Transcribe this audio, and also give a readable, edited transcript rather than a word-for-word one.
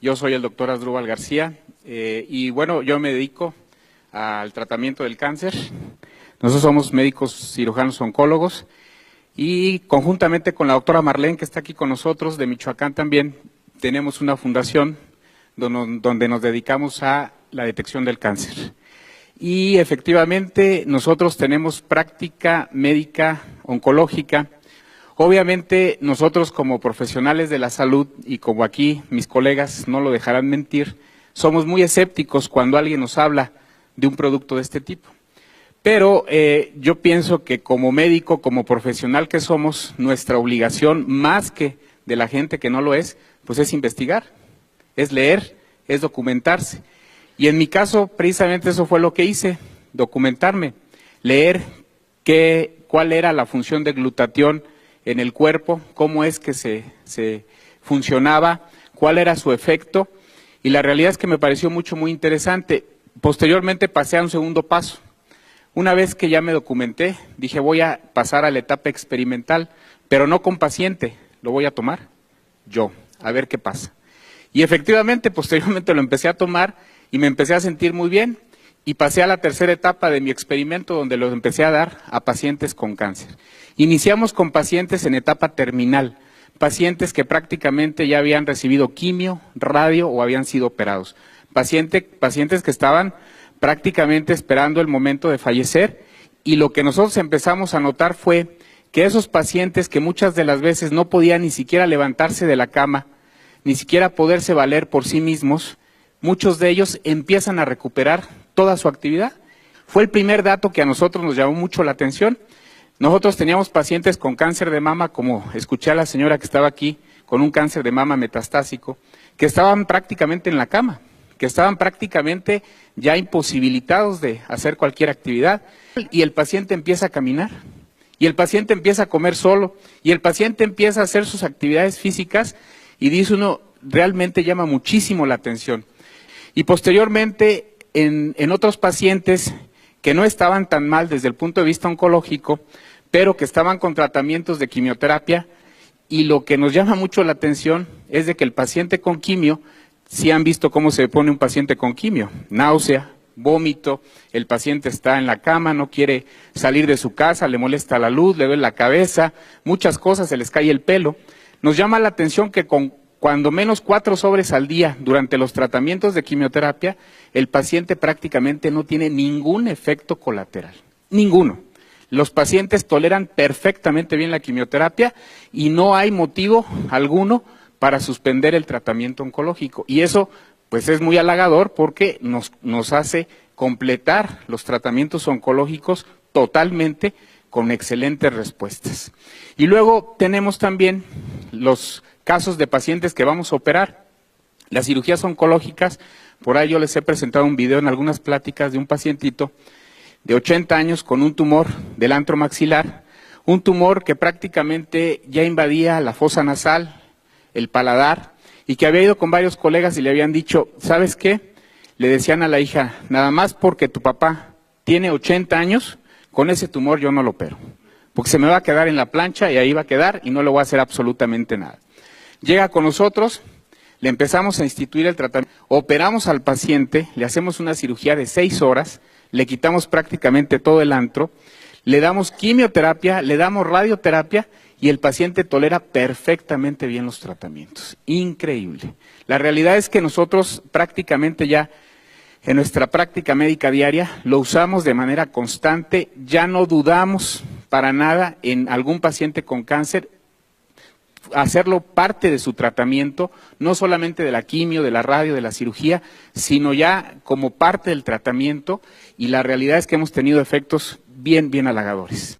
Yo soy el doctor Asdrúbal García y bueno, yo me dedico al tratamiento del cáncer. Nosotros somos médicos cirujanos oncólogos y conjuntamente con la doctora Marlene, que está aquí con nosotros, de Michoacán también, tenemos una fundación donde nos dedicamos a la detección del cáncer. Y efectivamente nosotros tenemos práctica médica oncológica. Obviamente nosotros como profesionales de la salud y como aquí mis colegas no lo dejarán mentir, somos muy escépticos cuando alguien nos habla de un producto de este tipo. Pero yo pienso que como médico, como profesional que somos, nuestra obligación, más que de la gente que no lo es, pues es investigar, es leer, es documentarse. Y en mi caso, precisamente eso fue lo que hice, documentarme, leer cuál era la función de glutatión en el cuerpo, cómo es que se funcionaba, cuál era su efecto, y la realidad es que me pareció muy interesante. Posteriormente pasé a un segundo paso. Una vez que ya me documenté, dije voy a pasar a la etapa experimental, pero no con paciente, lo voy a tomar yo, a ver qué pasa. Y efectivamente, posteriormente lo empecé a tomar y me empecé a sentir muy bien, y pasé a la tercera etapa de mi experimento donde lo empecé a dar a pacientes con cáncer. Iniciamos con pacientes en etapa terminal, pacientes que prácticamente ya habían recibido quimio, radio o habían sido operados. Pacientes que estaban prácticamente esperando el momento de fallecer, y lo que nosotros empezamos a notar fue que esos pacientes que muchas de las veces no podían ni siquiera levantarse de la cama, ni siquiera poderse valer por sí mismos, muchos de ellos empiezan a recuperar toda su actividad. Fue el primer dato que a nosotros nos llamó mucho la atención. Nosotros teníamos pacientes con cáncer de mama, como escuché a la señora que estaba aquí, con un cáncer de mama metastásico, que estaban prácticamente en la cama, que estaban prácticamente ya imposibilitados de hacer cualquier actividad, y el paciente empieza a caminar, y el paciente empieza a comer solo, y el paciente empieza a hacer sus actividades físicas, y dice uno, realmente llama muchísimo la atención. Y posteriormente, en otros pacientes que no estaban tan mal desde el punto de vista oncológico, pero que estaban con tratamientos de quimioterapia, y lo que nos llama mucho la atención es de que el paciente con quimio, si han visto cómo se pone un paciente con quimio, náusea, vómito, el paciente está en la cama, no quiere salir de su casa, le molesta la luz, le duele la cabeza, muchas cosas, se les cae el pelo. Nos llama la atención que con cuando menos 4 sobres al día durante los tratamientos de quimioterapia, el paciente prácticamente no tiene ningún efecto colateral, ninguno. Los pacientes toleran perfectamente bien la quimioterapia y no hay motivo alguno para suspender el tratamiento oncológico. Y eso pues es muy halagador porque nos hace completar los tratamientos oncológicos totalmente con excelentes respuestas. Y luego tenemos también los casos de pacientes que vamos a operar. Las cirugías oncológicas, por ahí yo les he presentado un video en algunas pláticas de un pacientito de 80 años con un tumor del antro maxilar, un tumor que prácticamente ya invadía la fosa nasal, el paladar, y que había ido con varios colegas y le habían dicho, ¿sabes qué? Le decían a la hija, nada más porque tu papá tiene 80 años, con ese tumor yo no lo opero, porque se me va a quedar en la plancha y ahí va a quedar y no le voy a hacer absolutamente nada. Llega con nosotros, le empezamos a instituir el tratamiento, operamos al paciente, le hacemos una cirugía de 6 horas, le quitamos prácticamente todo el antro, le damos quimioterapia, le damos radioterapia y el paciente tolera perfectamente bien los tratamientos. Increíble. La realidad es que nosotros prácticamente ya en nuestra práctica médica diaria lo usamos de manera constante, ya no dudamos para nada en algún paciente con cáncer, hacerlo parte de su tratamiento, no solamente de la quimio, de la radio, de la cirugía, sino ya como parte del tratamiento, y la realidad es que hemos tenido efectos bien halagadores.